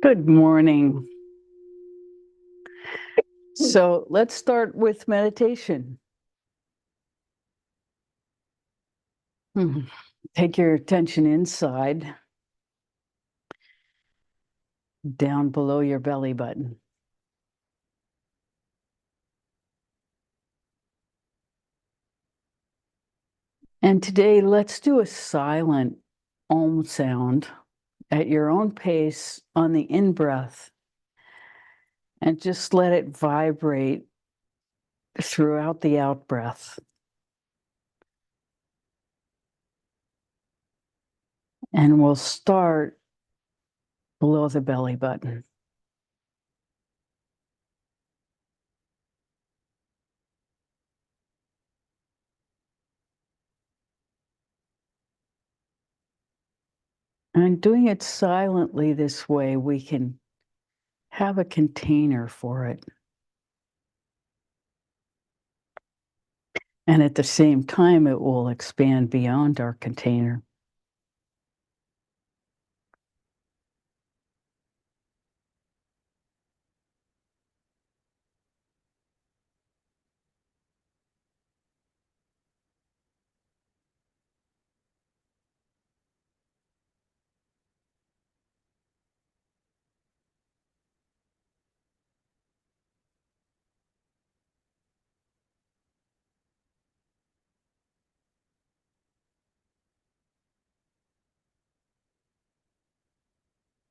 Good morning. So let's start with meditation. Take your attention inside, down below your belly button. And today, let's do a silent Om sound at your own pace on the in-breath, and just let it vibrate throughout the out-breath. And we'll start below the belly button. And doing it silently this way, we can have a container for it. And at the same time, it will expand beyond our container.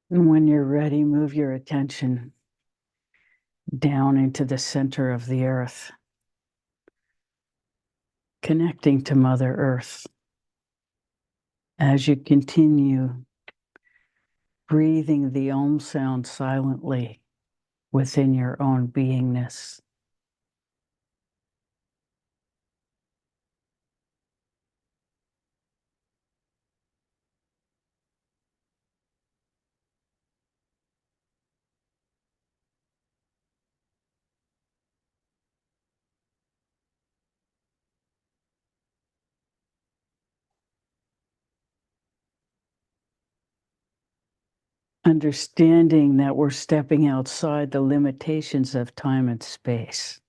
And when you're ready, move your attention down into the center of the earth, connecting to Mother Earth. As you continue breathing the Om sound silently within your own beingness. Understanding that we're stepping outside the limitations of time and space.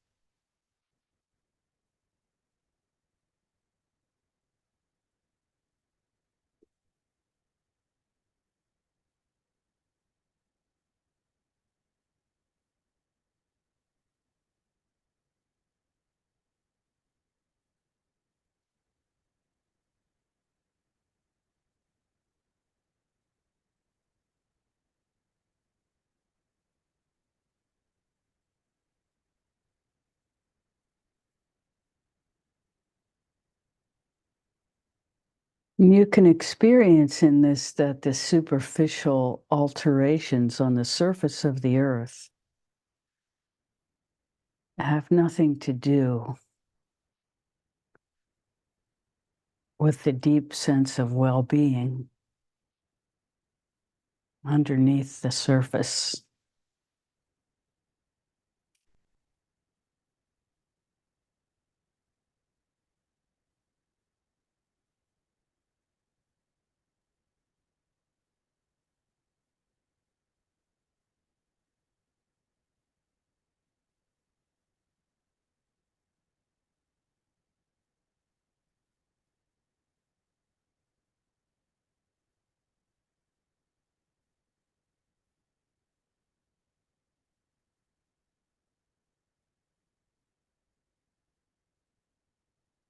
You can experience in this that the superficial alterations on the surface of the earth have nothing to do with the deep sense of well-being underneath the surface.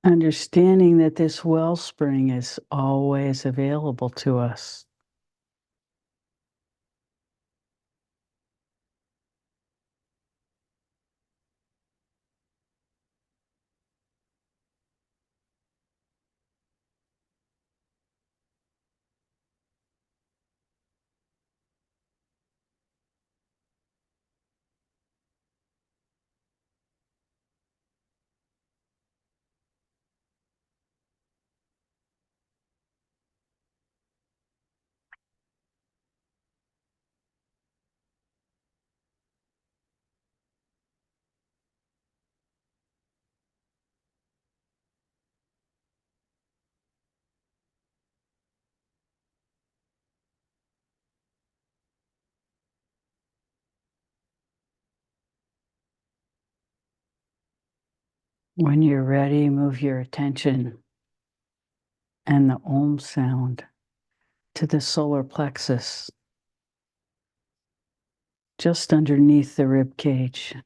Understanding that this wellspring is always available to us. When you're ready, move your attention and the Om sound to the solar plexus, just underneath the rib cage.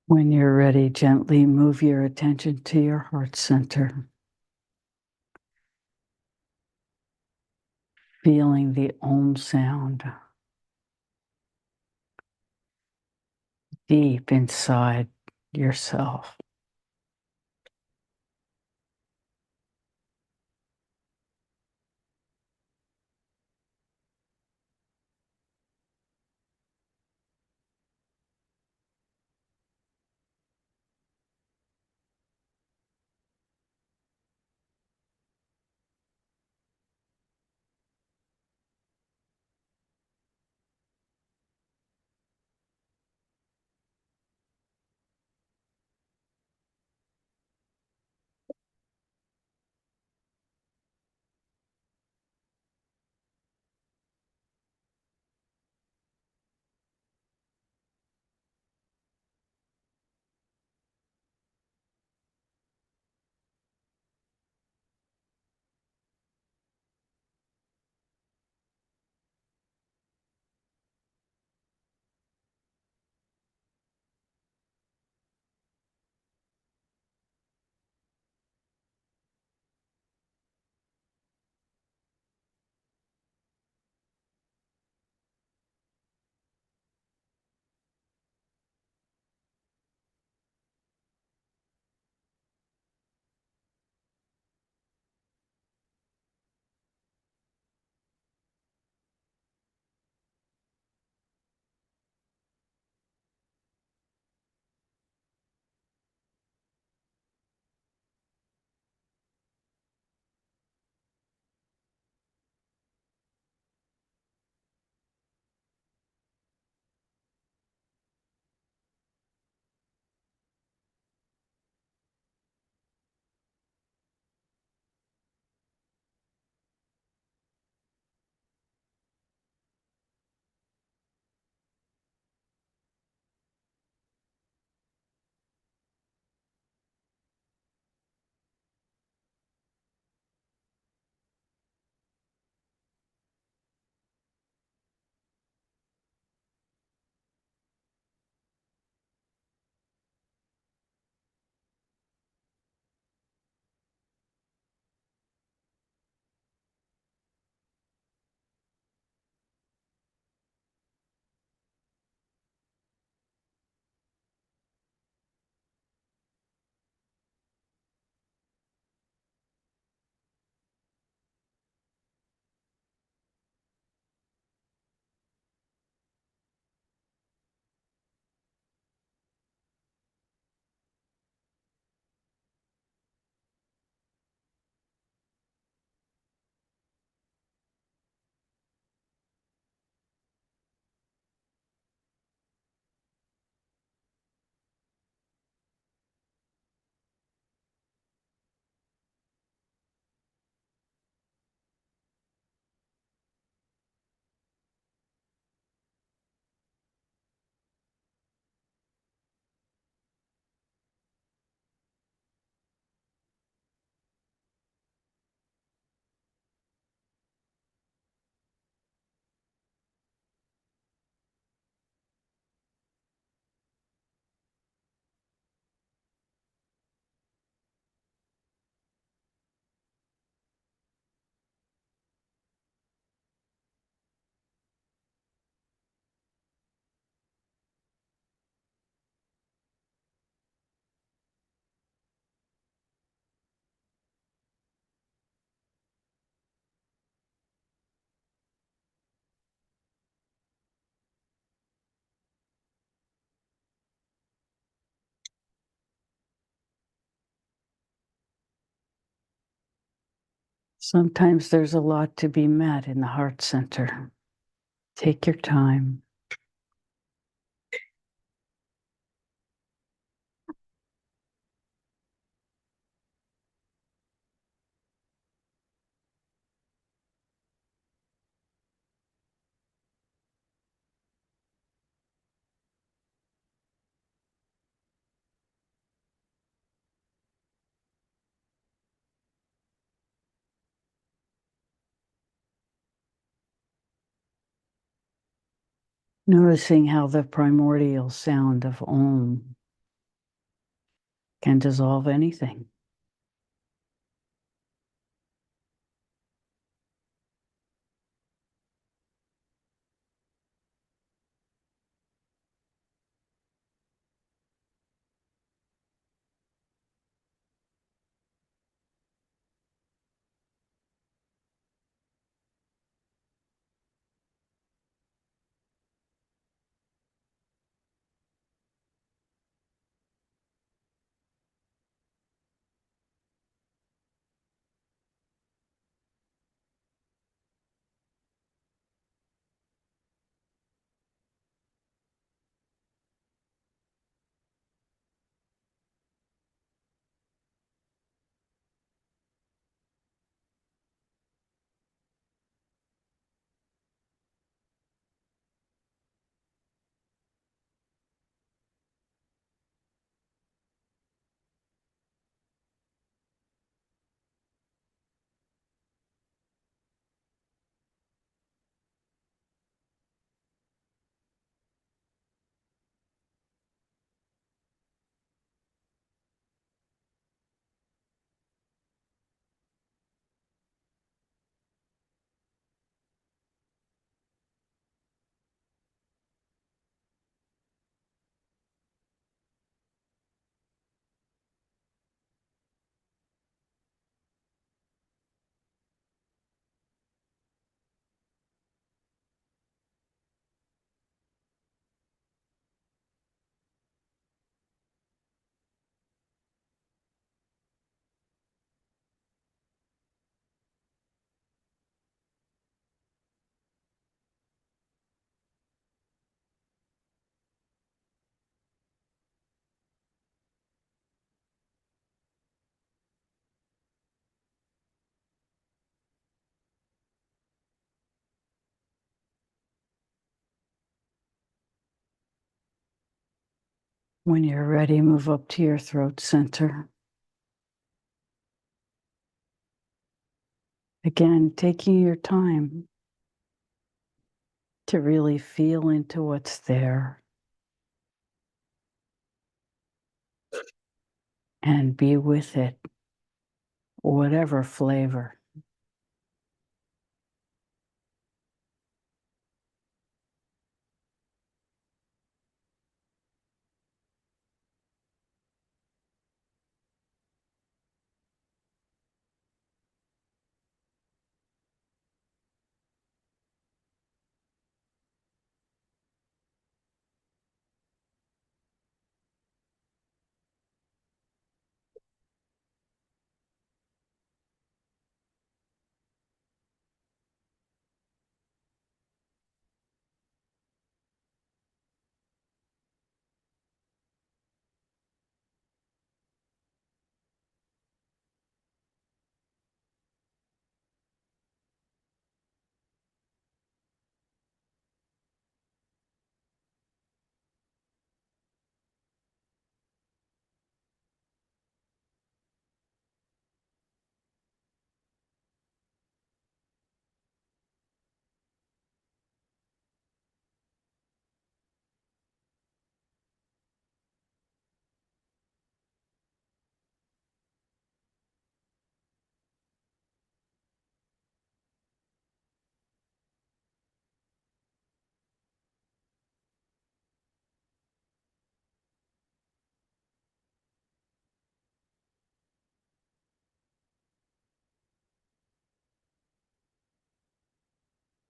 When you're ready, gently move your attention to your heart center, feeling the Om sound deep inside yourself. Sometimes there's a lot to be met in the heart center. Take your time. Noticing how the primordial sound of Om can dissolve anything. When you're ready, move up to your throat center. Again, taking your time to really feel into what's there and be with it, whatever flavor.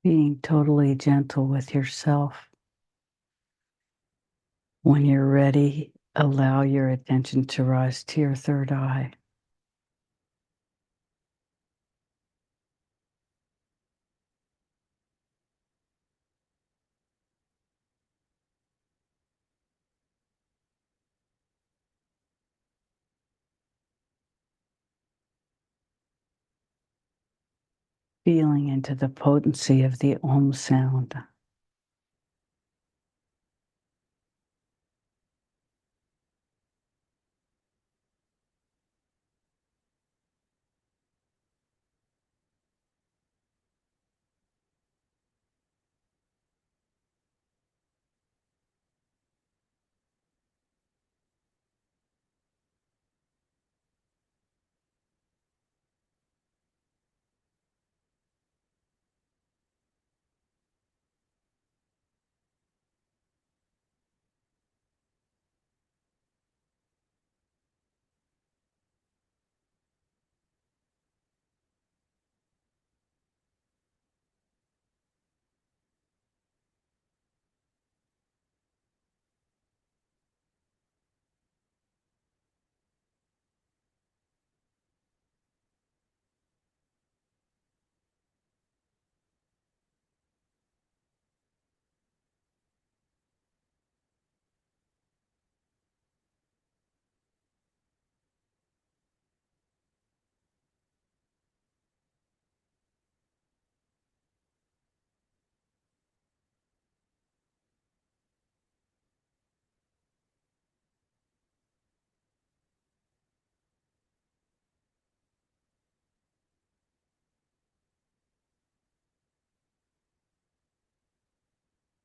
Being totally gentle with yourself. When you're ready, allow your attention to rise to your third eye. feeling into the potency of the Om sound.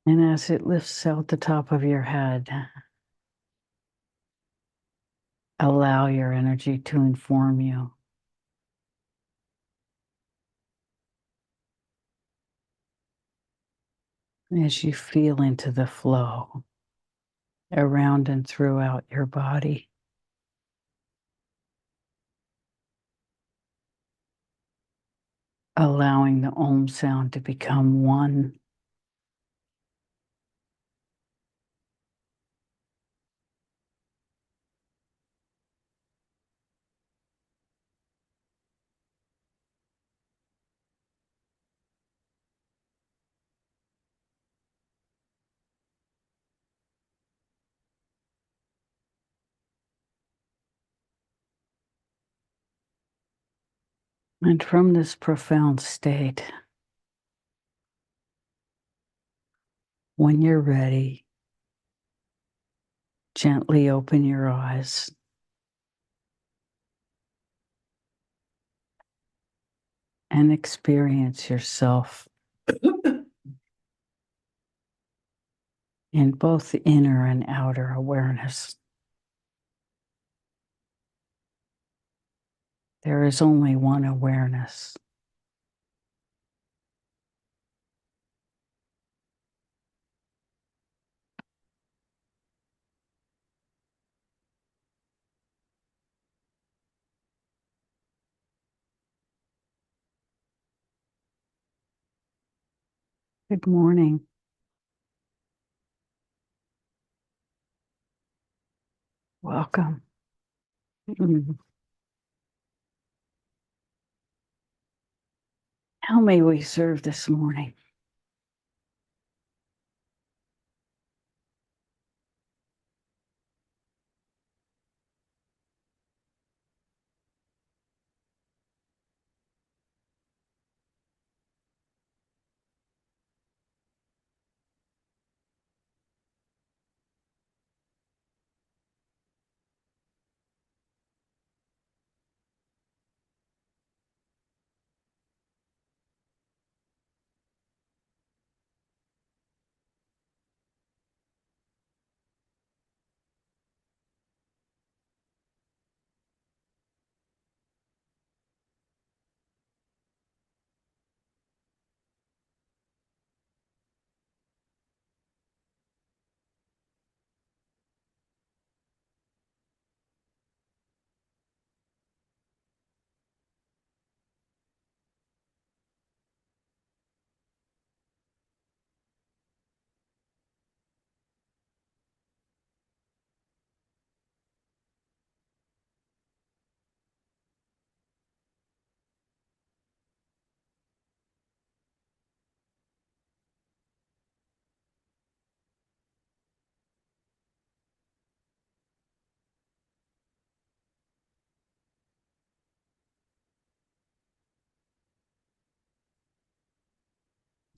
And as it lifts out the top of your head, allow your energy to inform you. As you feel into the flow around and throughout your body. Allowing the Om sound to become one. And from this profound state, when you're ready, gently open your eyes and experience yourself in both inner and outer awareness. There is only one awareness. Good morning. Welcome. How may we serve this morning?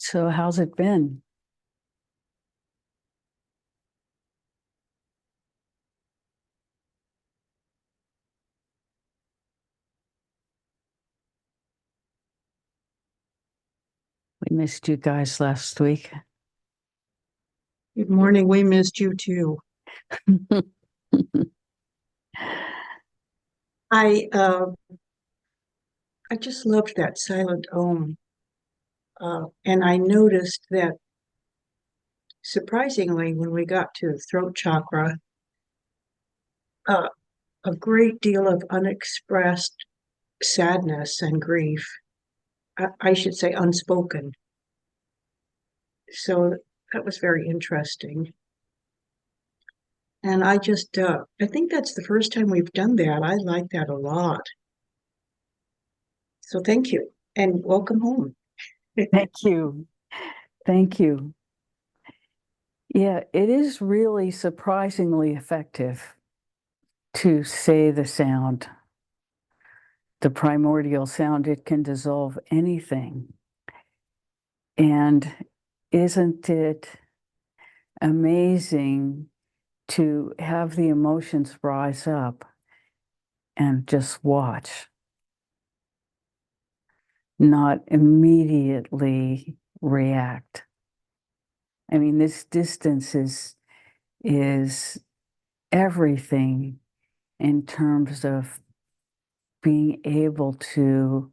So how's it been? We missed you guys last week. Good morning. We missed you too. I uh, I just loved that silent Om, and I noticed that surprisingly, when we got to the throat chakra, uh, a great deal of unexpressed sadness and grief, I should say unspoken. So that was very interesting. And I think that's the first time we've done that. I like that a lot. So thank you and welcome home. Thank you. Thank you. Yeah, it is really surprisingly effective to say the sound, the primordial sound. It can dissolve anything. And isn't it amazing to have the emotions rise up and just watch, not immediately react? I mean, this distance is everything in terms of being able to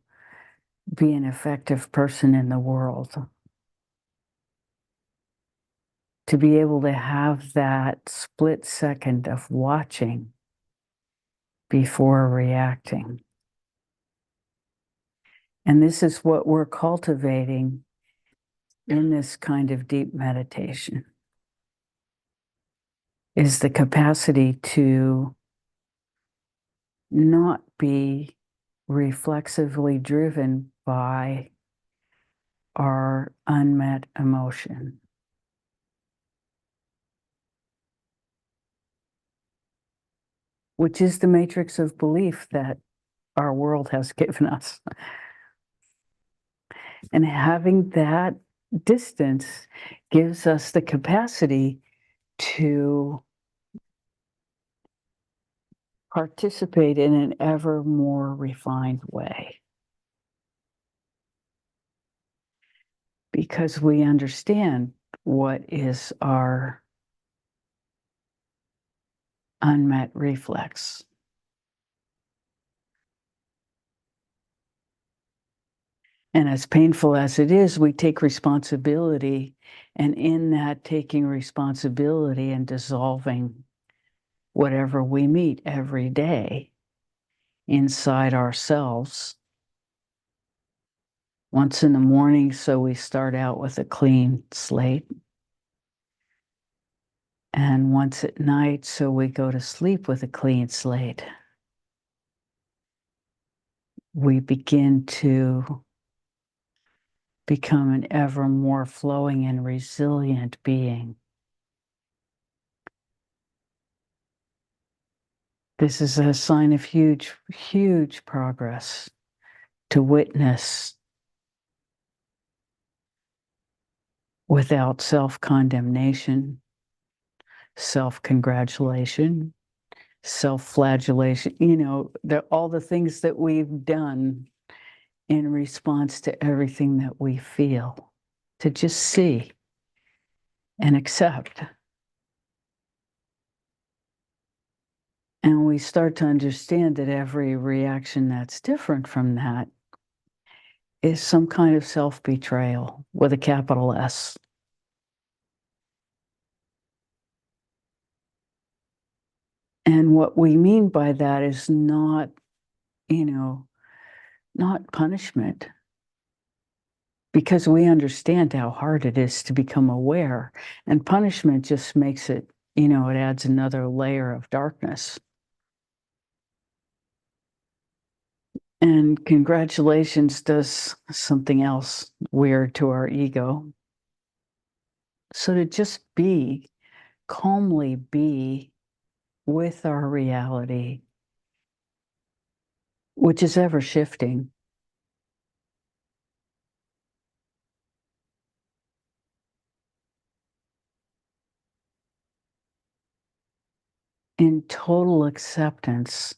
be an effective person in the world. To be able to have that split second of watching before reacting. And this is what we're cultivating in this kind of deep meditation, is the capacity to not be reflexively driven by our unmet emotion, which is the matrix of belief that our world has given us. And having that distance gives us the capacity to participate in an ever more refined way. Because we understand what is our unmet reflex. And as painful as it is, we take responsibility. And in that taking responsibility and dissolving whatever we meet every day inside ourselves, once in the morning, so we start out with a clean slate. And once at night, so we go to sleep with a clean slate. We begin to become an ever more flowing and resilient being. This is a sign of huge, huge progress to witness without self-condemnation, self-congratulation, self-flagellation, all the things that we've done in response to everything that we feel, to just see and accept. And we start to understand that every reaction that's different from that is some kind of self-betrayal with a capital S. And what we mean by that is not, not punishment, because we understand how hard it is to become aware. And punishment just makes it, it adds another layer of darkness. And congratulations does something else weird to our ego. So to just be, calmly be with our reality, which is ever shifting. in total acceptance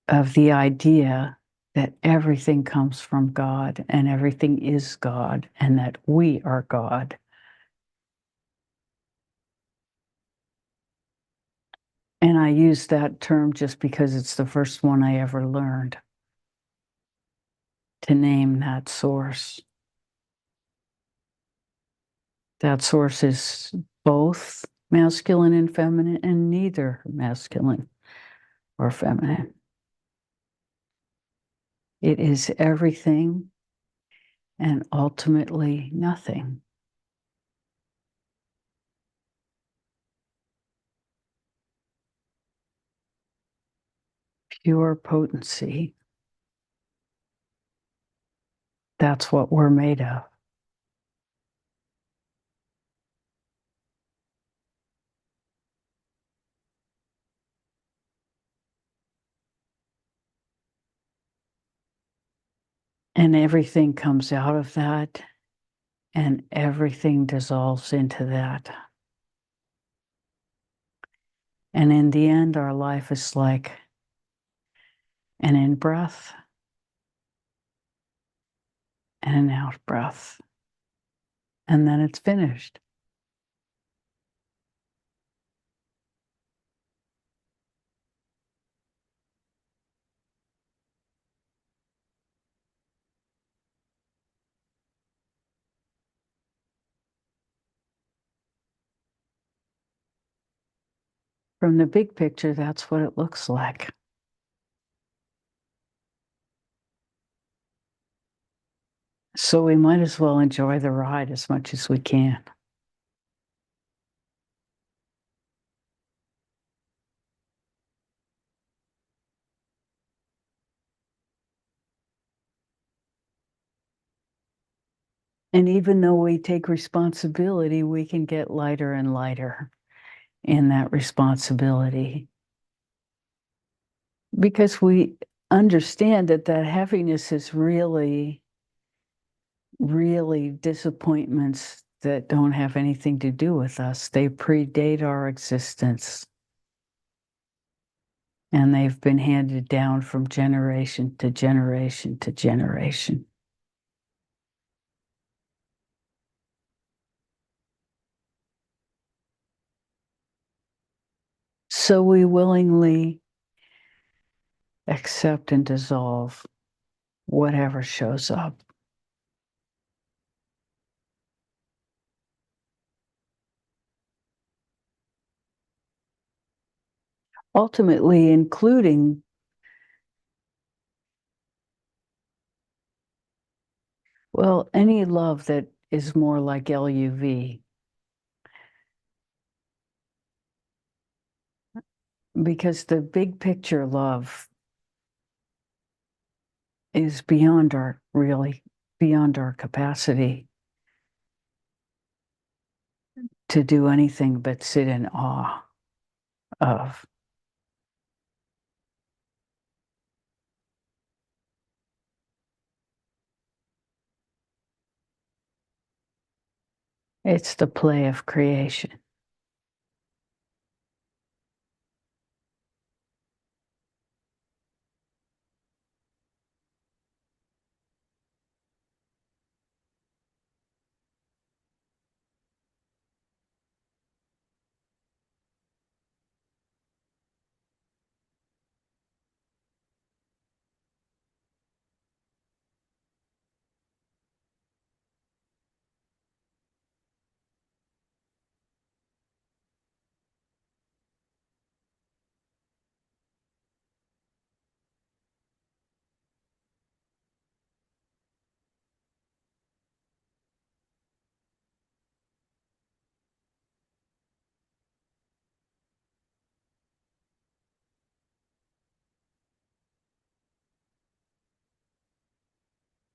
of the idea that everything comes from God and everything is God and that we are God. And I use that term just because it's the first one I ever learned to name that source. That source is both masculine and feminine, and neither masculine or feminine. It is everything and ultimately nothing. Pure potency. That's what we're made of. And everything comes out of that, and everything dissolves into that. And in the end, our life is like an in-breath and an out-breath. And then it's finished. From the big picture, that's what it looks like. So we might as well enjoy the ride as much as we can. And even though we take responsibility, we can get lighter and lighter in that responsibility. Because we understand that that heaviness is really, really disappointments that don't have anything to do with us. They predate our existence. And they've been handed down from generation to generation to generation. So we willingly accept and dissolve whatever shows up. Ultimately, including any love that is more like LUV. Because the big picture love is really beyond our capacity to do anything but sit in awe of. It's the play of creation.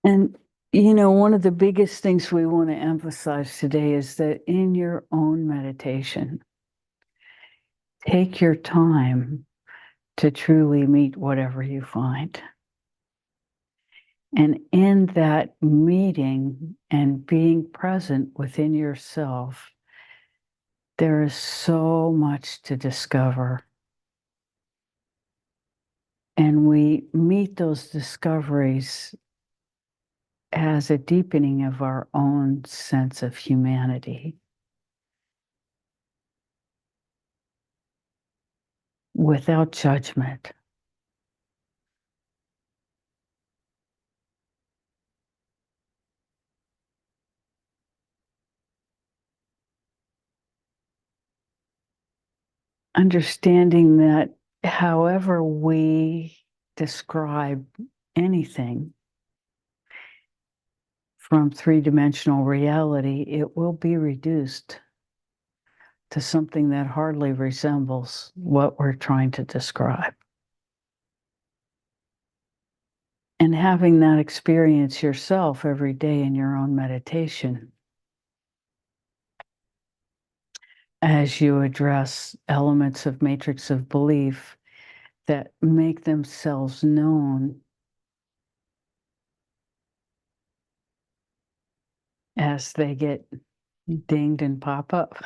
And, one of the biggest things we want to emphasize today is that in your own meditation, take your time to truly meet whatever you find. And in that meeting and being present within yourself, There is so much to discover. And we meet those discoveries as a deepening of our own sense of humanity without judgment. Understanding that however we describe anything from three-dimensional reality, it will be reduced to something that hardly resembles what we're trying to describe. And having that experience yourself every day in your own meditation, as you address elements of matrix of belief that make themselves known as they get dinged and pop up.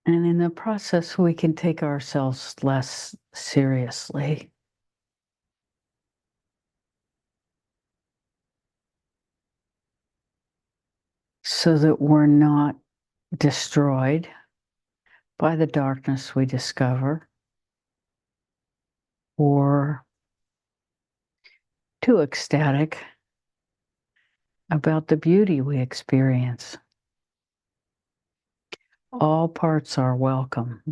And in the process, we can take ourselves less seriously. So that we're not destroyed by the darkness we discover or too ecstatic about the beauty we experience. All parts are welcome.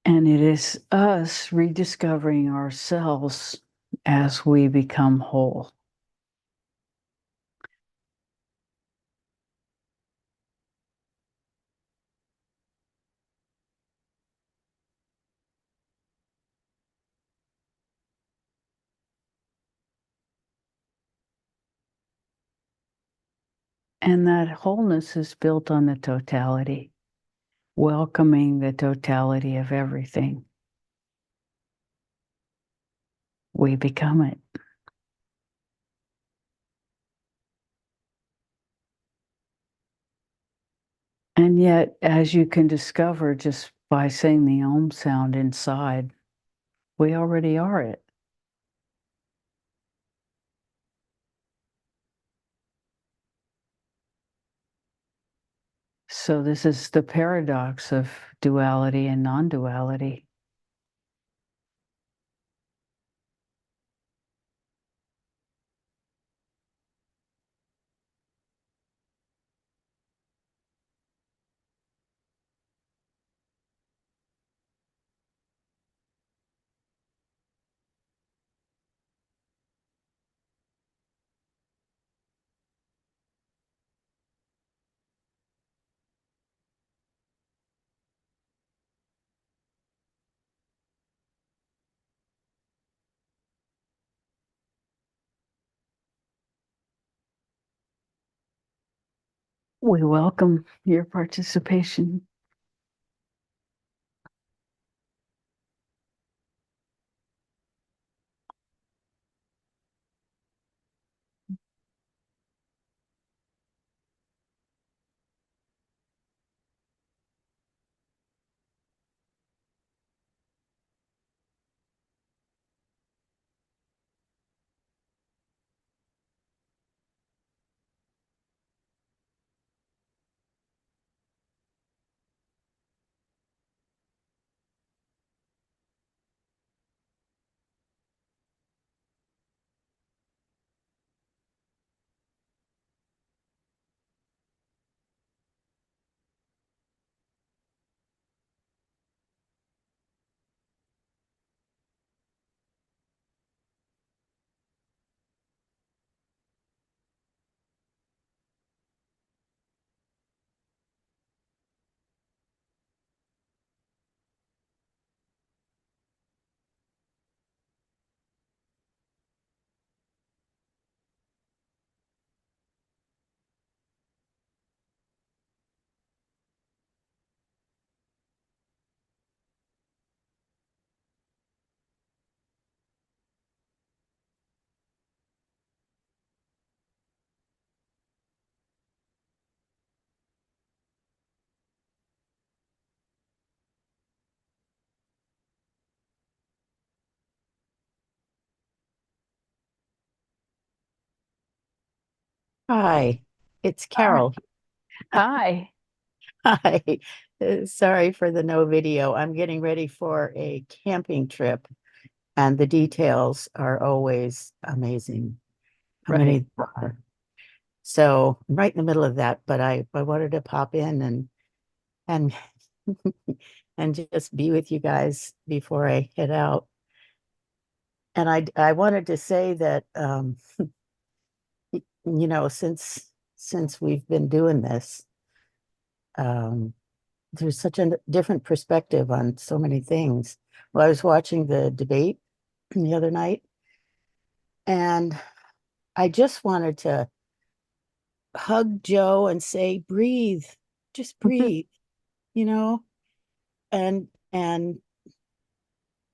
And it is us rediscovering ourselves as we become whole. And that wholeness is built on the totality, welcoming the totality of everything. We become it. And yet, as you can discover just by saying the Om sound inside, we already are it. So this is the paradox of duality and non-duality. We welcome your participation. Hi, it's Hi. Carol. Hi. Hi. Sorry for the no video. I'm getting ready for a camping trip, and the details are always amazing. How Right. many there are. So I'm right in the middle of that, but I wanted to pop in and and just be with you guys before I head out. And I wanted to say that since we've been doing this, um, there's such a different perspective on so many things. Well, I was watching the debate the other night, and I just wanted to hug Joe and say, breathe, just breathe, you know? And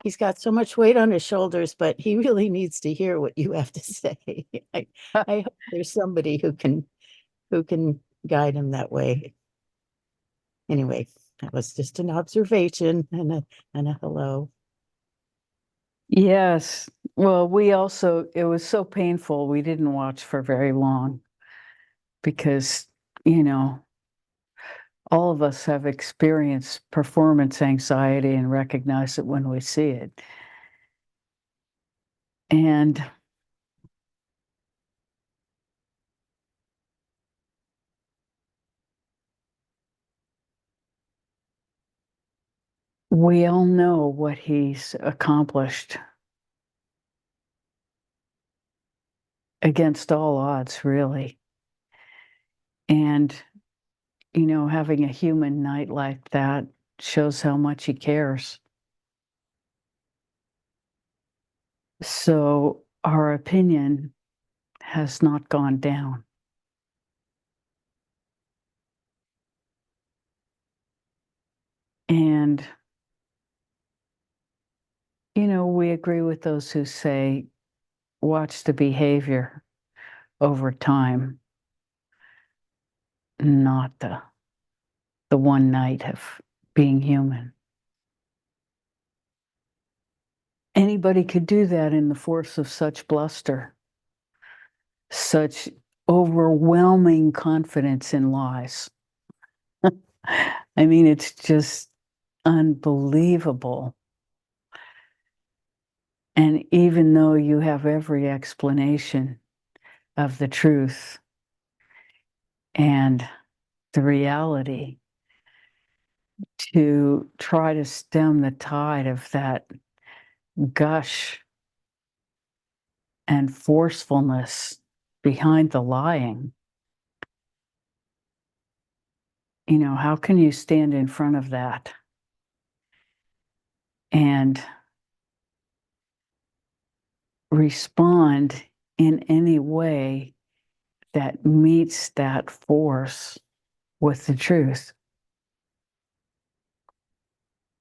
he's got so much weight on his shoulders, but he really needs to hear what you have to say. I, I hope there's somebody who can guide him that way. Anyway, that was just an observation and a hello. Yes. Well, it was so painful. We didn't watch for very long because, you know, all of us have experienced performance anxiety and recognize it when we see it. And we all know what he's accomplished against all odds, really. And, having a human night like that shows how much he cares. So our opinion has not gone down. And, we agree with those who say, watch the behavior over time, not the one night of being human. Anybody could do that in the force of such bluster, such overwhelming confidence in lies. I mean, it's just unbelievable. And even though you have every explanation of the truth and the reality, to try to stem the tide of that gush and forcefulness behind the lying, how can you stand in front of that and respond in any way that meets that force with the truth,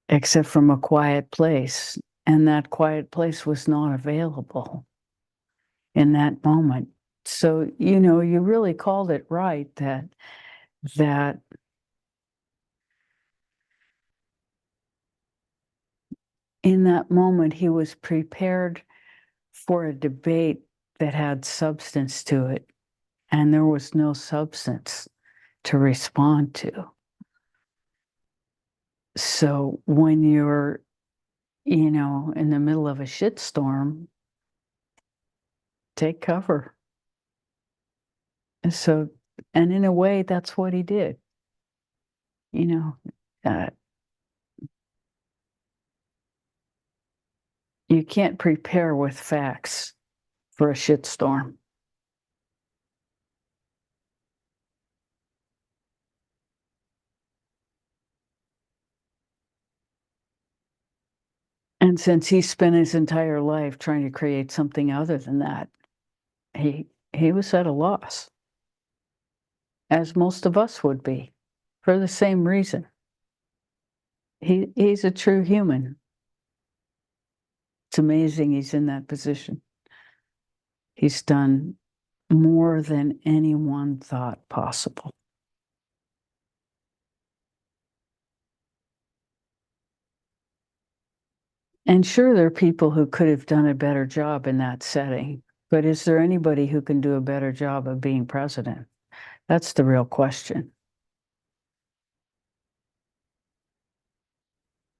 except from a quiet place? And that quiet place was not available in that moment. So, you really called it right that in that moment he was prepared for a debate that had substance to it, and there was no substance to respond to. So when you're, in the middle of a shitstorm, take cover. So, and in a way, that's what he did. You know, uh, you can't prepare with facts for a shitstorm. And since he spent his entire life trying to create something other than that, he was at a loss, as most of us would be, for the same reason. He's a true human. It's amazing he's in that position. He's done more than anyone thought possible. And sure, there are people who could have done a better job in that setting, But is there anybody who can do a better job of being president? That's the real question.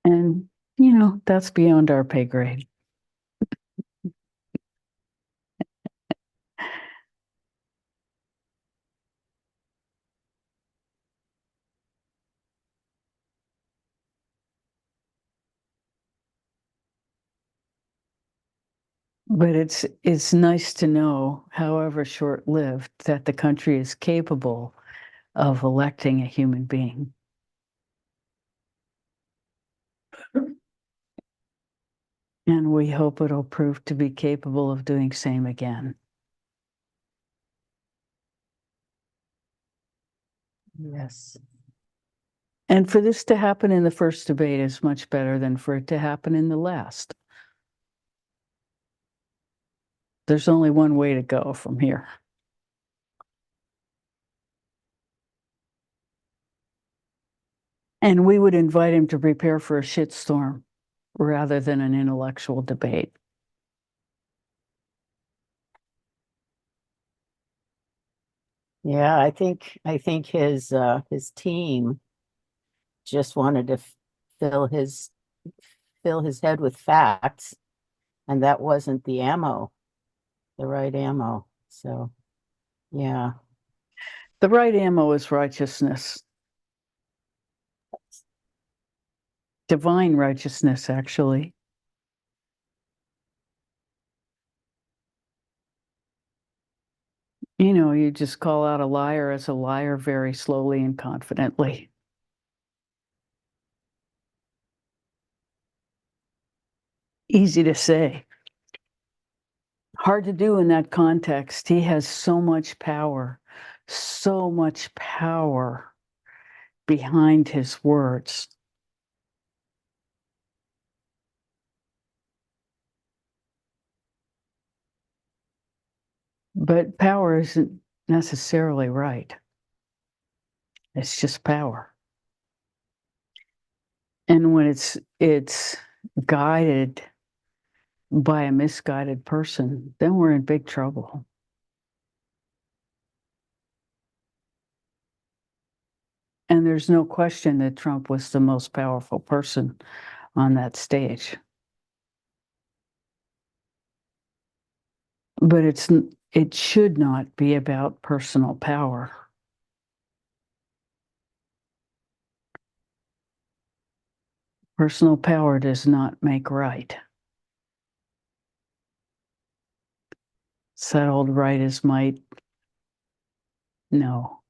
And, that's beyond our pay grade. But it's nice to know, however short-lived, that the country is capable of electing a human being. And we hope it'll prove to be capable of doing same again. Yes. And for this to happen in the first debate is much better than for it to happen in the last. There's only one way to go from here. And we would invite him to prepare for a shitstorm rather than an intellectual debate. Yeah, I think his team just wanted to fill his head with facts, and that wasn't the right ammo. So, yeah. The right ammo is righteousness. Divine righteousness, actually. You just call out a liar as a liar very slowly and confidently. Easy to say. Hard to do in that context. He has so much power behind his words. But power isn't necessarily right. It's just power. And when it's guided by a misguided person, then we're in big trouble. And there's no question that Trump was the most powerful person on that stage. But it should not be about personal power. Personal power does not make right. Settled right as might. No.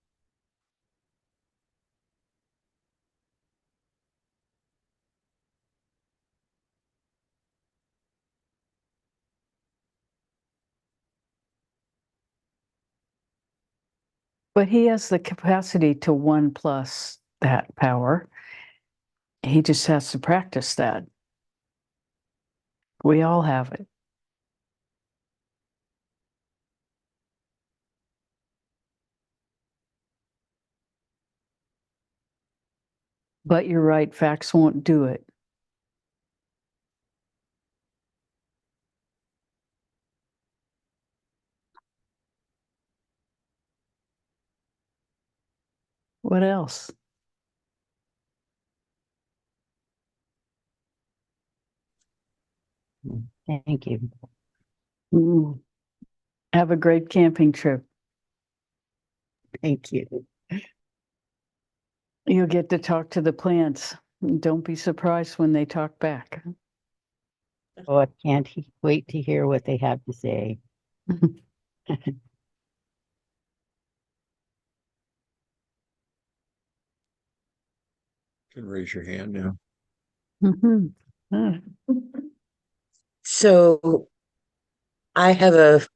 But he has the capacity to 1+ that power. He just has to practice that. We all have it. But you're right, facts won't do it. What else? Thank you. Mm. Have a great camping trip. Thank you. You'll get to talk to the plants. Don't be surprised when they talk back. Oh, I can't wait to hear what they have to say. Can raise your hand now. Ah. So I have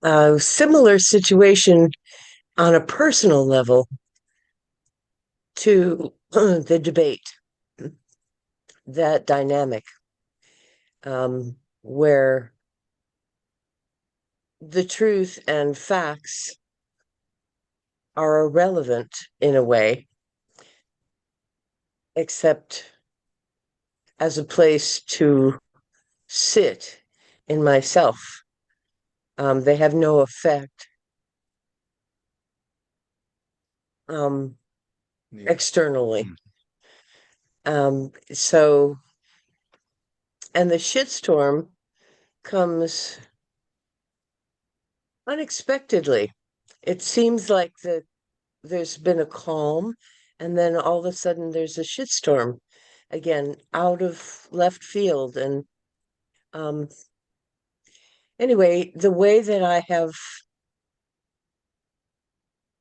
a similar situation on a personal level to the debate, that dynamic, where the truth and facts are irrelevant in a way, except as a place to sit in myself. They have no effect externally. So, and the shitstorm comes unexpectedly. It seems like there's been a calm, and then all of a sudden there's a shitstorm again out of left field. And um, anyway, the way that I have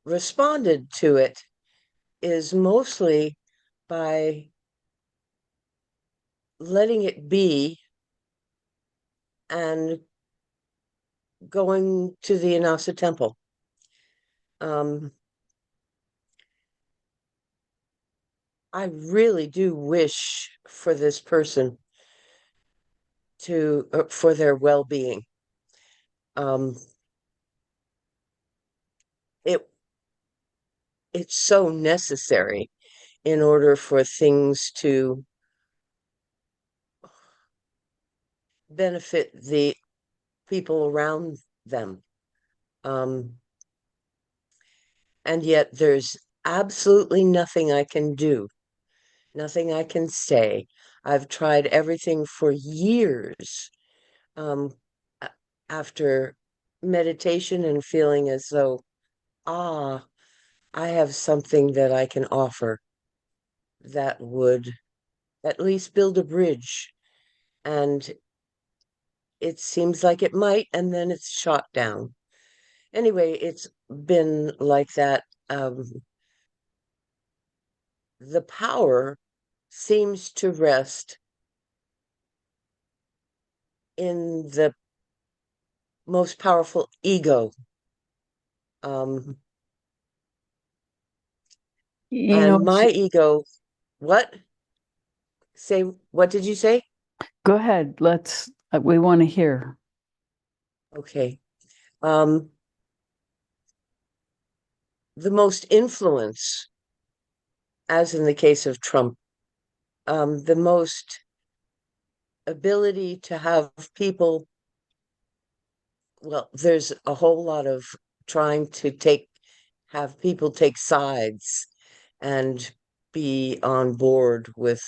responded to it is mostly by letting it be and going to the Inasa temple. I really do wish for this person to for their well-being. Um, it it's so necessary in order for things to benefit the people around them. Um, and yet there's absolutely nothing I can do, nothing I can say. I've tried everything for years. Um, After meditation and feeling as though, ah, I have something that I can offer that would at least build a bridge. And it seems like it might, and then it's shot down. Anyway, it's been like that. The power seems to rest in the most powerful ego. Um, You know, and my ego, what? Say, what did you say? go ahead. We want to hear. Okay. The most influence, as in the case of Trump, the most ability to have people, well, there's a whole lot of trying to have people take sides and be on board with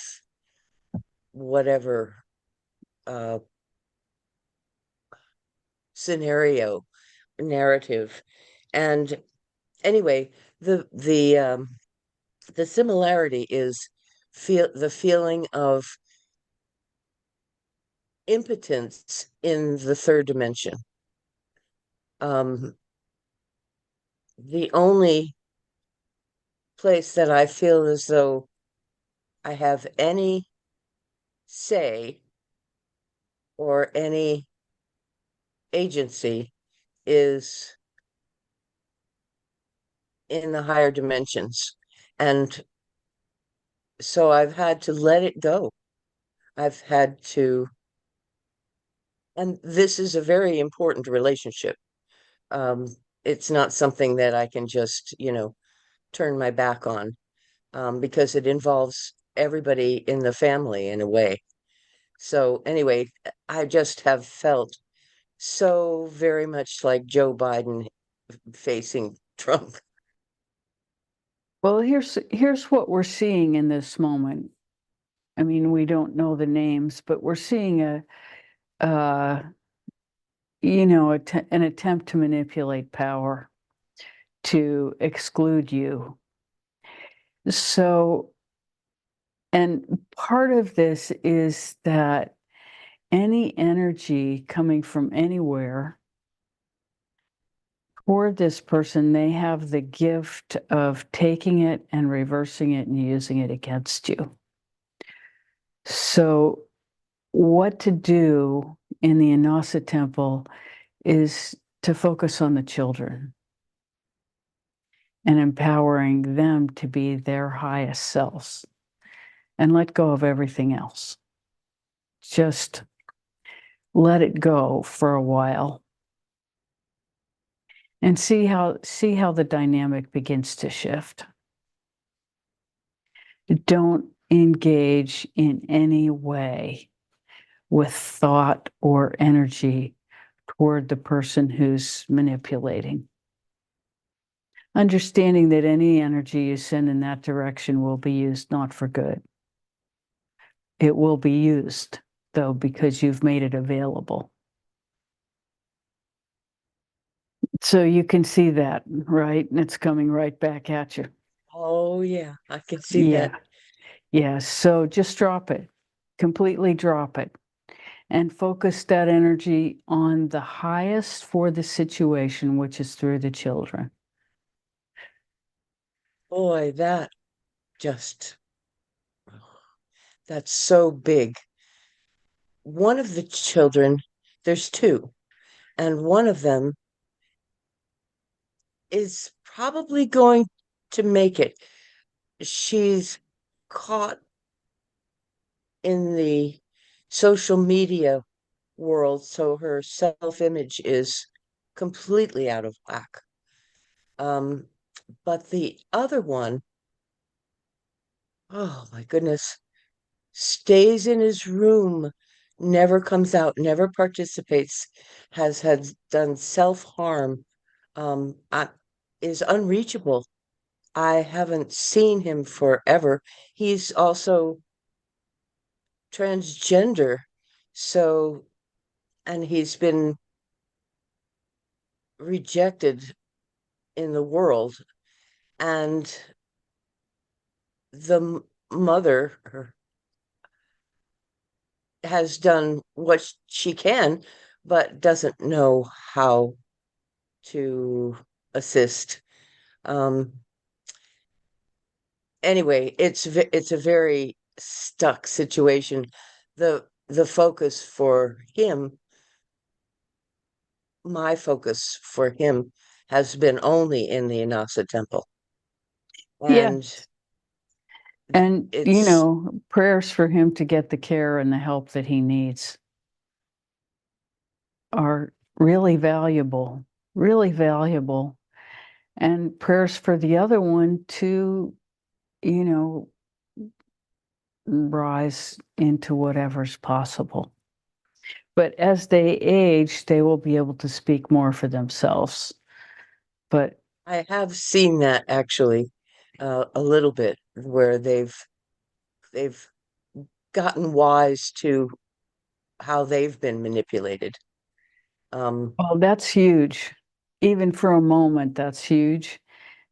whatever uh, scenario narrative. And anyway, the similarity is the feeling of impotence in the third dimension. The only place that I feel as though I have any say or any agency is in the higher dimensions. And so I've had to let it go. I've had to, and this is a very important relationship. Um, it's not something that I can just, turn my back on, because it involves everybody in the family in a way. So anyway, I just have felt so very much like Joe Biden facing Trump. Well, here's what we're seeing in this moment. I mean, we don't know the names, but we're seeing an attempt to manipulate power to exclude you. So, and part of this is that any energy coming from anywhere toward this person, they have the gift of taking it and reversing it and using it against you. So, what to do in the Inasa temple is to focus on the children and empowering them to be their highest selves and let go of everything else. Just let it go for a while and see how the dynamic begins to shift. Don't engage in any way with thought or energy toward the person who's manipulating. Understanding that any energy you send in that direction will be used not for good. It will be used, though, because you've made it available. So you can see that, right? And it's coming right back at you. Oh, yeah, I can see Yeah. that. Yeah. So just drop it, completely drop it, and focus that energy on the highest for the situation, which is through the children. Boy, that just, that's so big. One of the children, there's two, and one of them is probably going to make it. She's caught in the social media world, so her self-image is completely out of whack. Um, but the other one, oh my goodness, stays in his room, never comes out, never participates, has had done self-harm, is unreachable. I haven't seen him forever. He's also transgender, so, and he's been rejected in the world. And the mother has done what she can, but doesn't know how to assist. Um, anyway, it's a very stuck situation. The focus for him, my focus for him, has been only in the Inasa temple, Yeah. and And, it's prayers for him to get the care and the help that he needs are really valuable, really valuable. And prayers for the other one to, you know, rise into whatever's possible. But as they age, they will be able to speak more for themselves. But I have seen that actually, a little bit where they've gotten wise to how they've been manipulated. well, that's huge. Even for a moment, that's huge.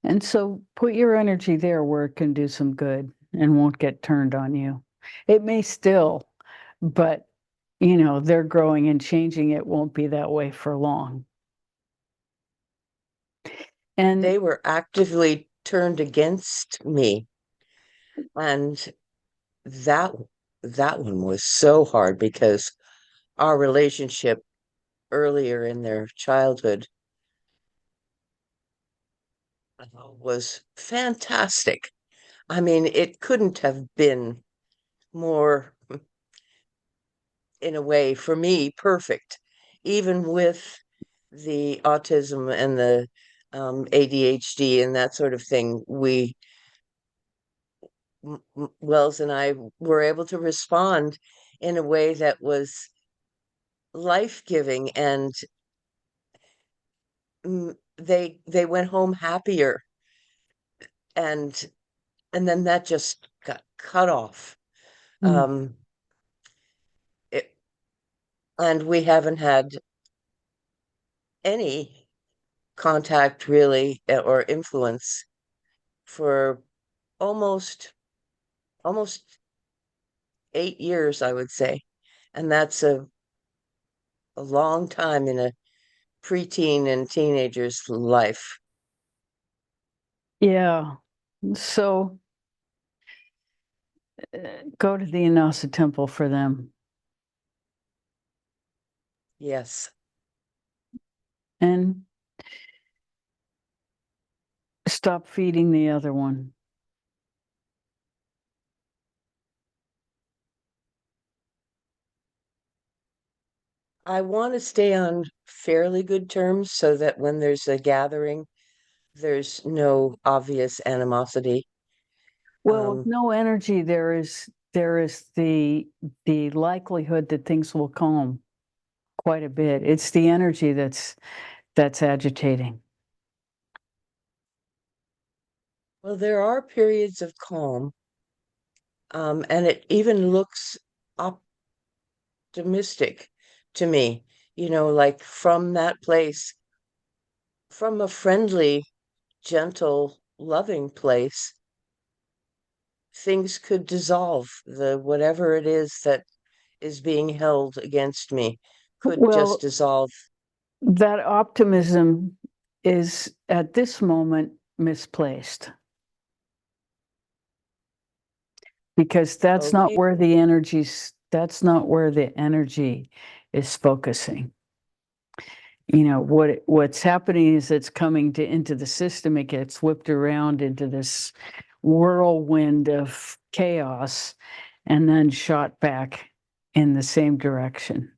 And so put your energy there where it can do some good and won't get turned on you. It may still, but they're growing and changing. It won't be that way for long. And they were actively turned against me, and that that one was so hard because our relationship earlier in their childhood was fantastic. I mean, it couldn't have been more, in a way, for me, perfect, even with the autism and the ADHD and that sort of thing. Wells and I were able to respond in a way that was life-giving, and they went home happier, and then that just got cut off. mm, Um, it, and we haven't had any contact really, or influence for almost almost 8 years, I would say. And that's a long time in a preteen and teenager's life. yeah, so go to the Inasa temple for them Yes. and stop feeding the other one. I want to stay on fairly good terms so that when there's a gathering, there's no obvious animosity. Well, with Um, no energy, there is there is the likelihood that things will calm quite a bit. It's the energy that's agitating. Well, there are periods of calm, and it even looks optimistic to me, like from that place, from a friendly, gentle, loving place, things could dissolve. The whatever it is that is being held against me could just Well, dissolve. that optimism is at this moment misplaced, because that's not Okay. where that's not where the energy is focusing. What's happening is it's coming into the system, it gets whipped around into this whirlwind of chaos, and then shot back in the same direction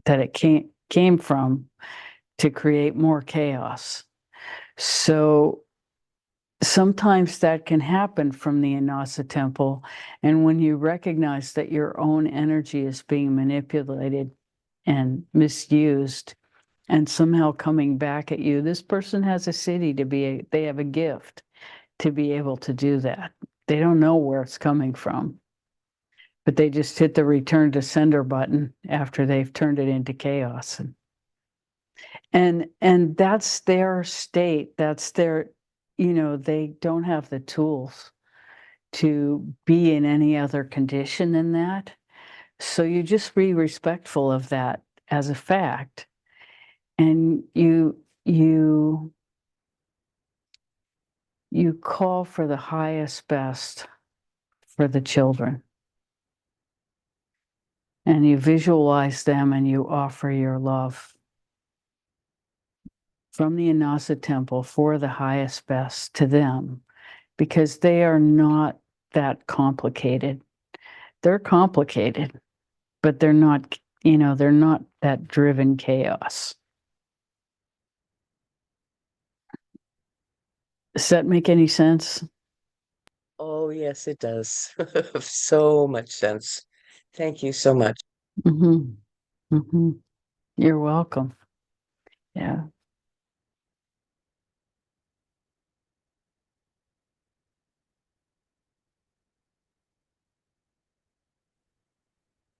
that it came from, to create more chaos. So sometimes that can happen from the Inasa temple. And when you recognize that your own energy is being manipulated and misused and somehow coming back at you, this person has a city they have a gift to be able to do that. They don't know where it's coming from, but they just hit the return to sender button after they've turned it into chaos. And that's their state. That's their, they don't have the tools to be in any other condition than that. So you just be respectful of that as a fact. And you call for the highest best for the children. And you visualize them and you offer your love from the Inasa temple for the highest best to them, because they are not that complicated. They're complicated, but they're not, they're not that driven chaos. Does that make any sense? Oh, yes, it does. So much sense. Thank you so much. Mm-hmm. Mm-hmm. You're welcome. Yeah.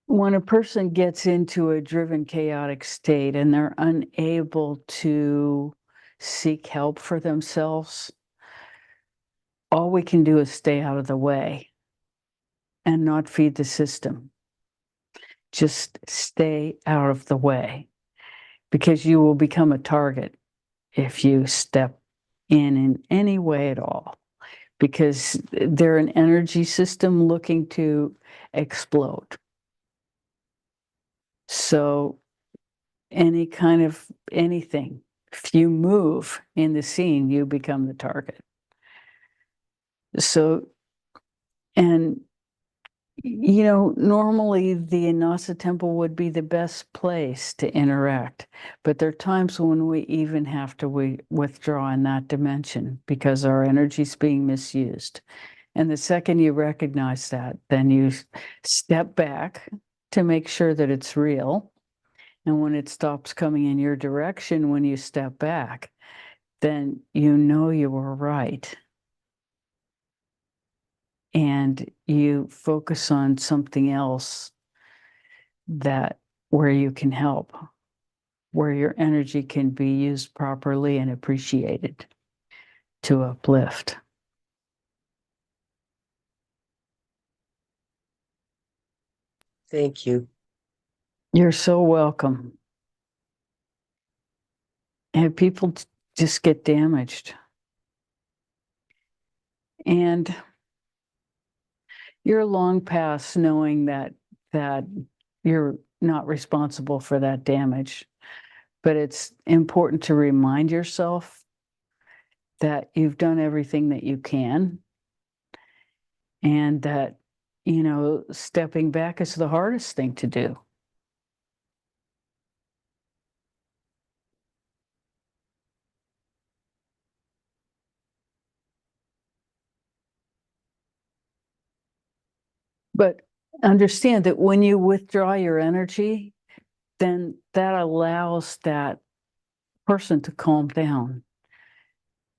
When a person gets into a driven, chaotic state and they're unable to seek help for themselves, all we can do is stay out of the way and not feed the system. Just stay out of the way, because you will become a target if you step in any way at all, because they're an energy system looking to explode. So any kind of anything, if you move in the scene, you become the target. So, and normally the Inasa temple would be the best place to interact, but there are times when we even have to withdraw in that dimension because our energy's being misused. And the second you recognize that, then you step back to make sure that it's real. And when it stops coming in your direction, when you step back, then you were right. And you focus on something else where you can help, where your energy can be used properly and appreciated to uplift. Thank you. You're so welcome. And people just get damaged. And you're long past knowing that you're not responsible for that damage. But it's important to remind yourself that you've done everything that you can, and that, stepping back is the hardest thing to do. But understand that when you withdraw your energy, then that allows that person to calm down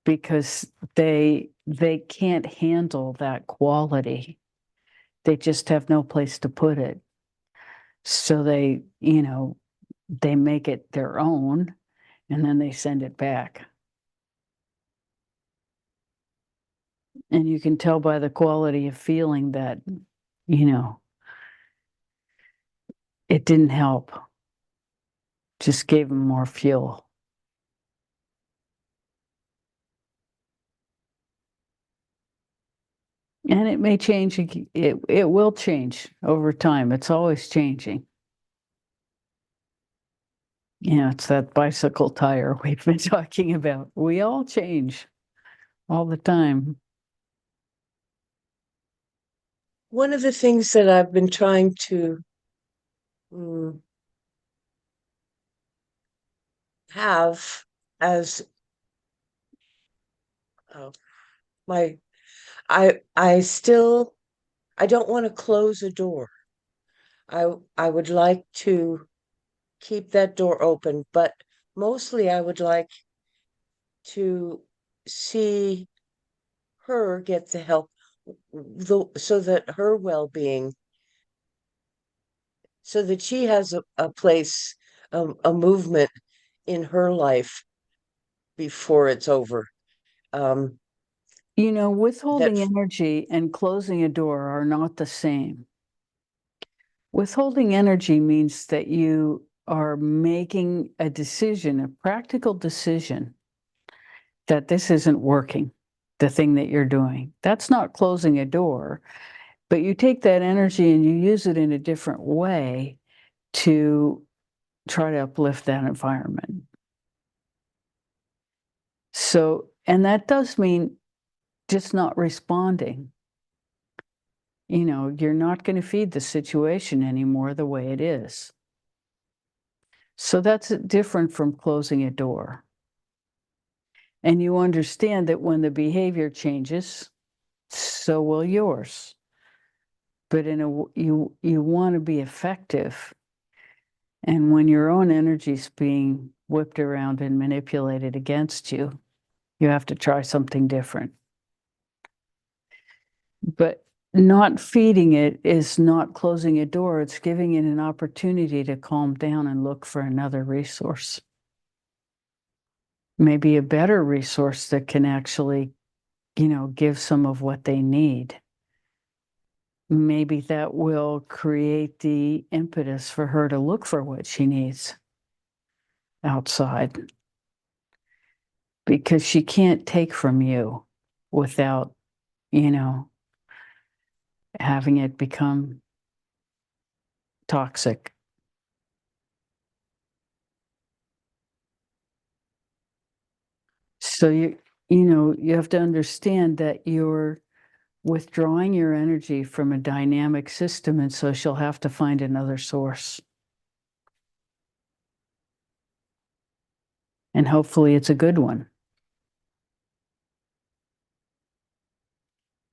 because they can't handle that quality. They just have no place to put it. So they, they make it their own and then they send it back. And you can tell by the quality of feeling that, it didn't help. Just gave them more fuel. And it may change, it will change over time. It's always changing. It's that bicycle tire we've been talking about. We all change all the time. One of the things that I've been trying to have as my I still I don't want to close a door. I would like to keep that door open, but mostly I would like to see her get the help so that her well-being, so that she has a place, a movement in her life before it's over. Withholding That energy and closing a door are not the same. Withholding energy means that you are making a decision, a practical decision, that this isn't working, the thing that you're doing. That's not closing a door, but you take that energy and you use it in a different way to try to uplift that environment. So, and that does mean just not responding. You're not going to feed the situation anymore the way it is. So that's different from closing a door. And you understand that when the behavior changes, so will yours. But you want to be effective. And when your own energy is being whipped around and manipulated against you, you have to try something different. But not feeding it is not closing a door. It's giving it an opportunity to calm down and look for another resource. Maybe a better resource that can actually, give some of what they need. Maybe that will create the impetus for her to look for what she needs outside. Because she can't take from you without, having it become toxic. So you have to understand that you're withdrawing your energy from a dynamic system, and so she'll have to find another source. And hopefully it's a good one.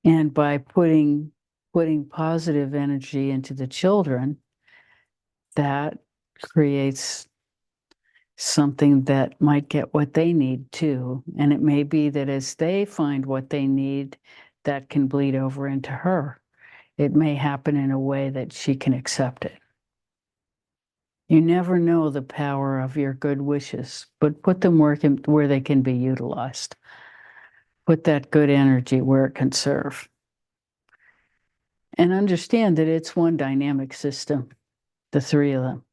And by putting positive energy into the children, that creates something that might get what they need too. And it may be that as they find what they need, that can bleed over into her. It may happen in a way that she can accept it. You never know the power of your good wishes, but put them where they can be utilized. Put that good energy where it can serve. And understand that it's one dynamic system, the three of them.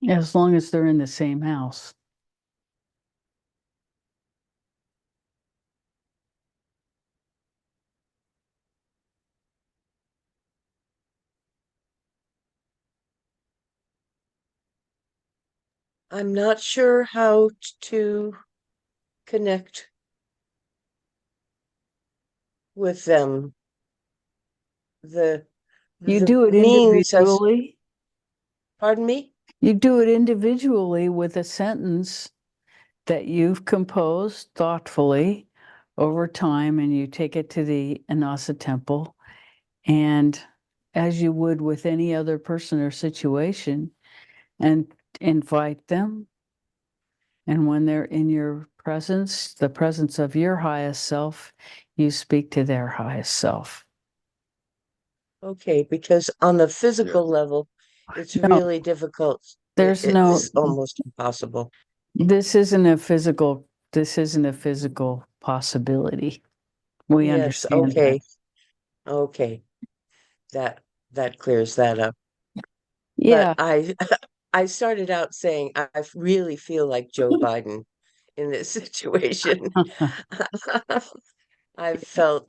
As long as they're in the same house. I'm not sure how to connect with them. You The do it means as, individually. pardon me? You do it individually with a sentence that you've composed thoughtfully over time, and you take it to the Anasa temple, and as you would with any other person or situation, and invite them. And when they're in your presence, the presence of your highest self, you speak to their highest self. Okay, because on the physical level, it's No, really difficult. there's It's no, almost impossible. this isn't a physical possibility. We Yes, understand that. okay, okay. That that clears that up. But Yeah. I started out saying I really feel like Joe Biden in this situation. I've felt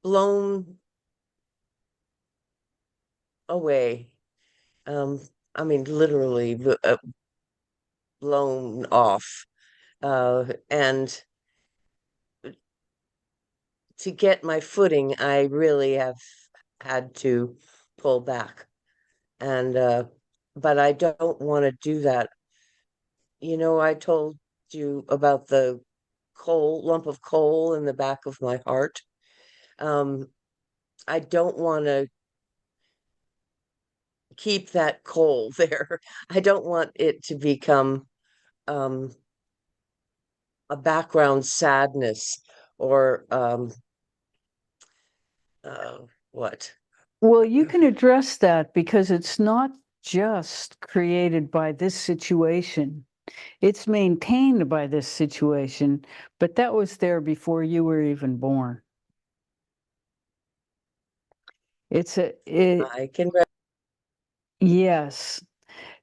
blown away. Um, I mean, literally blown off. And to get my footing, I really have had to pull back. And but I don't want to do that. You know, I told you about the lump of coal in the back of my heart. Um, I don't want to keep that coal there. I don't want it to become um, a background sadness or uh, what? Well, you can address that because it's not just created by this situation. It's maintained by this situation, but that was there before you were even born. I can Yes.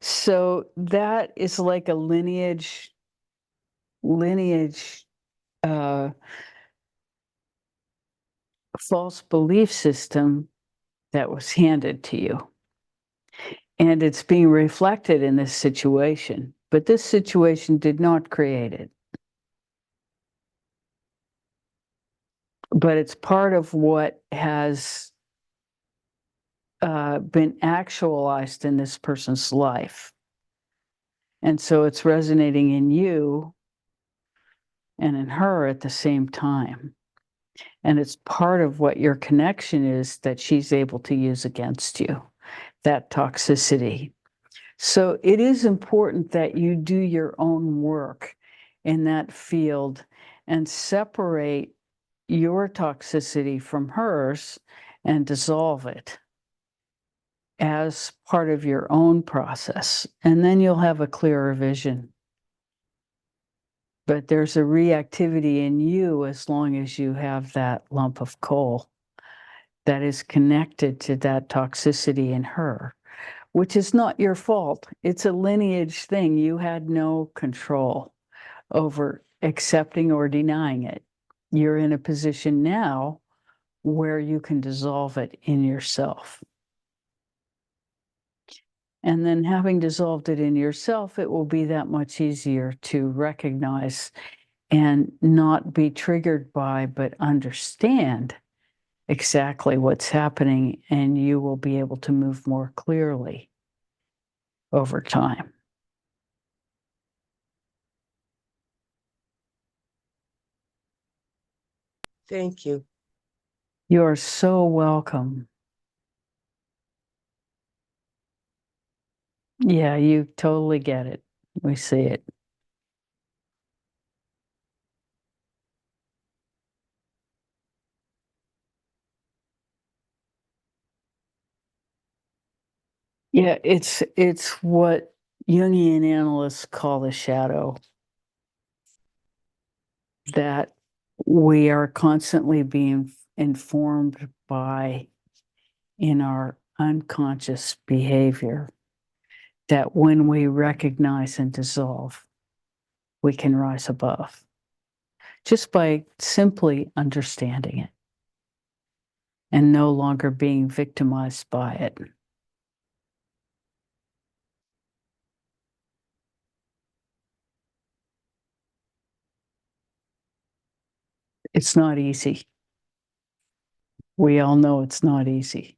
So that is like a lineage uh, false belief system that was handed to you. And it's being reflected in this situation. But this situation did not create it. But it's part of what has been actualized in this person's life. And so it's resonating in you and in her at the same time. And it's part of what your connection is that she's able to use against you, that toxicity. So it is important that you do your own work in that field and separate your toxicity from hers and dissolve it as part of your own process. And then you'll have a clearer vision. But there's a reactivity in you as long as you have that lump of coal that is connected to that toxicity in her, which is not your fault. It's a lineage thing. You had no control over accepting or denying it. You're in a position now where you can dissolve it in yourself. And then having dissolved it in yourself, it will be that much easier to recognize and not be triggered by, but understand exactly what's happening. And you will be able to move more clearly over time. thank you. You are so welcome. Yeah, you totally get it. We see it. Yeah, it's what Jungian analysts call the shadow, that we are constantly being informed by in our unconscious behavior, that when we recognize and dissolve, we can rise above just by simply understanding it and no longer being victimized by it. It's not easy. We all know it's not easy.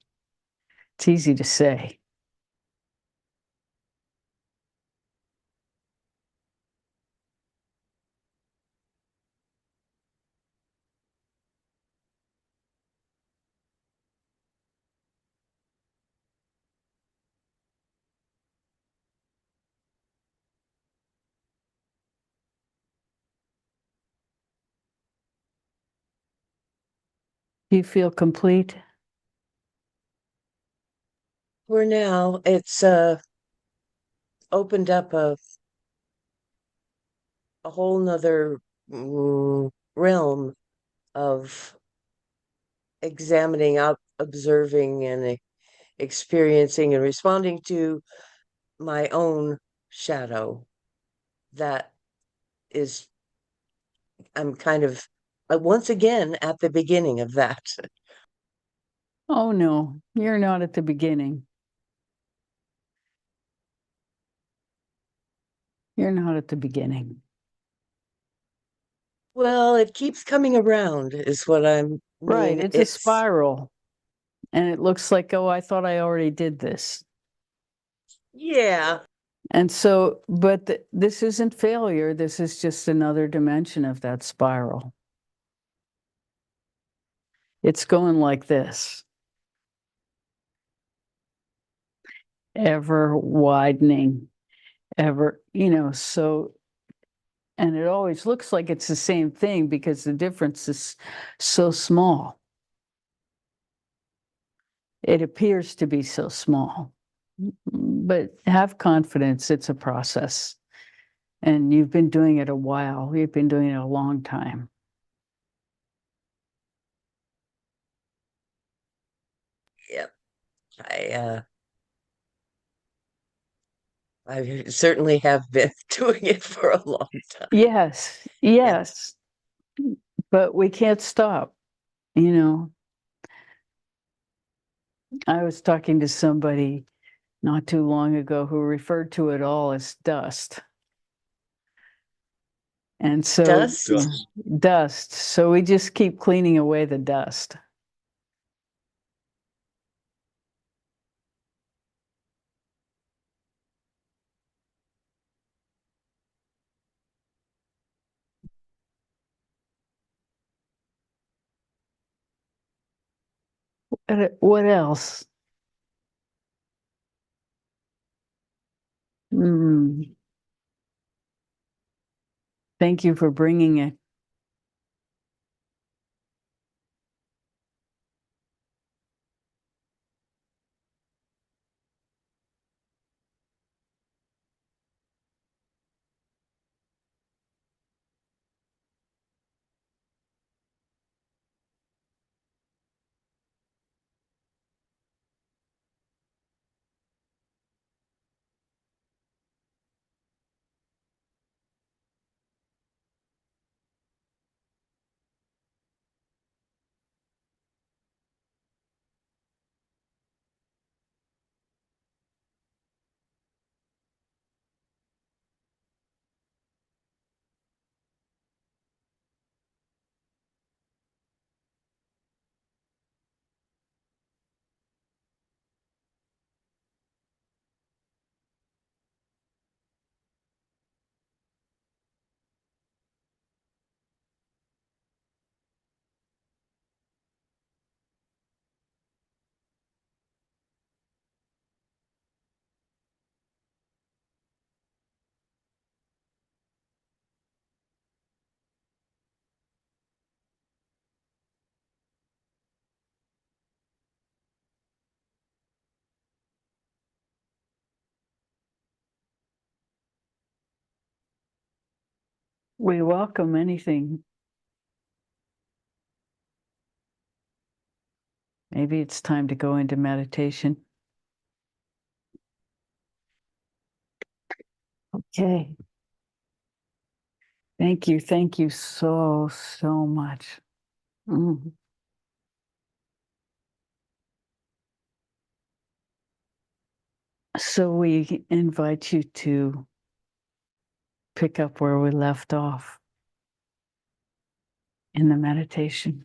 It's easy to say. Do you feel complete? For now, it's opened up a whole nother realm of examining, out, observing, and experiencing and responding to my own shadow. That is, I'm kind of once again at the beginning of that. Oh no, you're not at the beginning. You're not at the beginning. Well, it keeps coming around, is what I'm Right, mean. it's a spiral. And it looks like, oh, I thought I already did this. Yeah. And so, but this isn't failure. This is just another dimension of that spiral. It's going like this, ever widening, ever, so, and it always looks like it's the same thing because the difference is so small. It appears to be so small, but have confidence. It's a process. And you've been doing it a while. You've been doing it a long time. Yep. I I certainly have been doing it for a long time. Yes, Yeah. yes. But we can't stop, you know. I was talking to somebody not too long ago who referred to it all as dust. And so Dust? dust. So we just keep cleaning away the dust. What else? Mm, thank you for bringing it. We welcome anything. Maybe it's time to go into meditation. Okay. Thank you. Thank you so, so much. Mm. So we invite you to pick up where we left off in the meditation.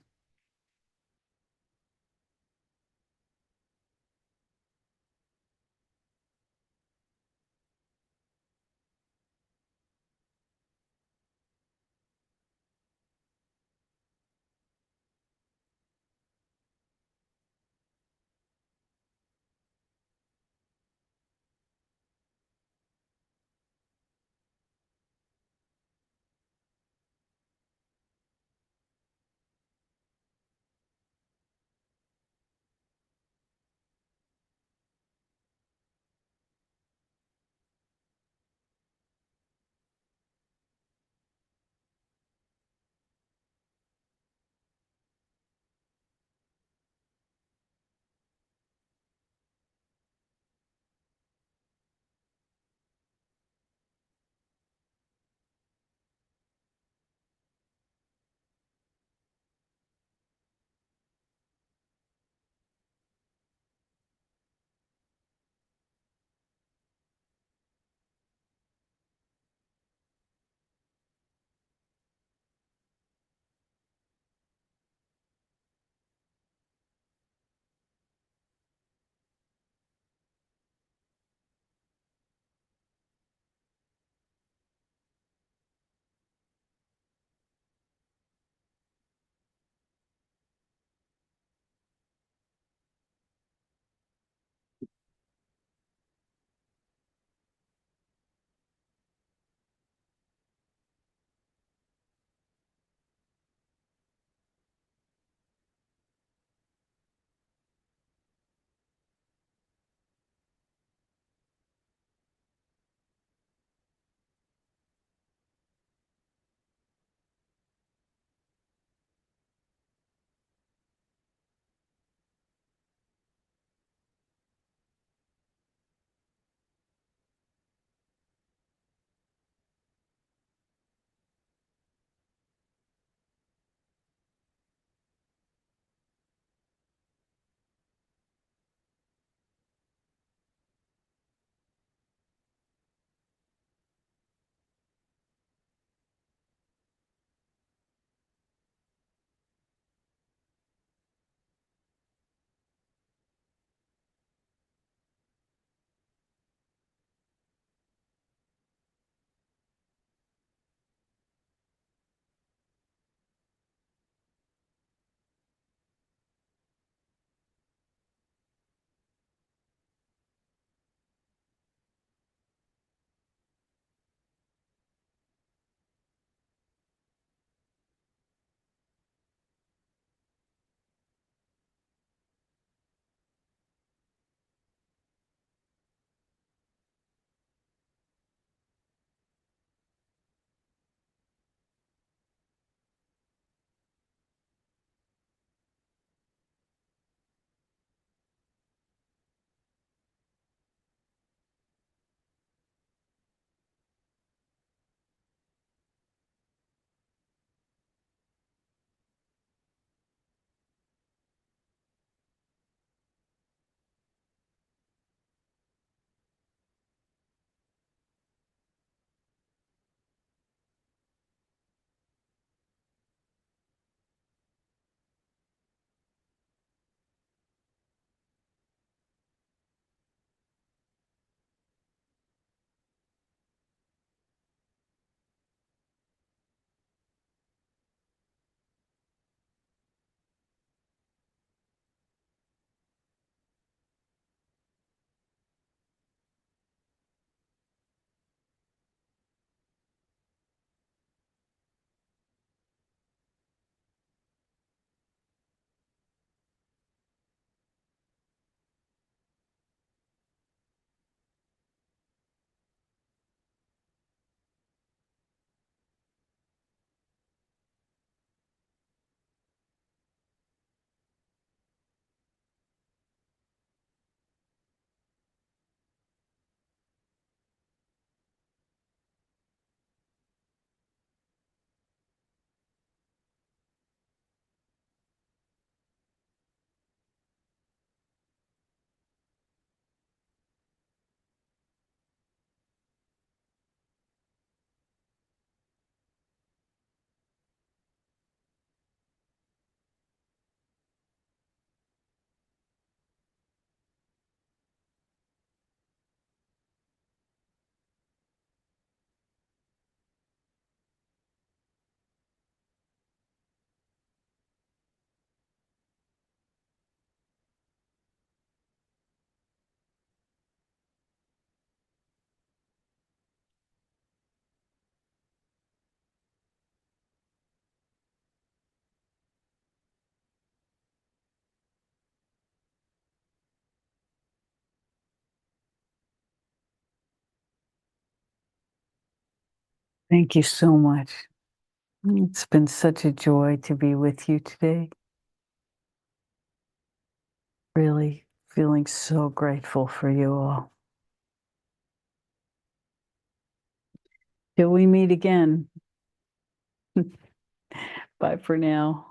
Thank you so much. It's been such a joy to be with you today. Really feeling so grateful for you all. Till we meet again. Bye for now.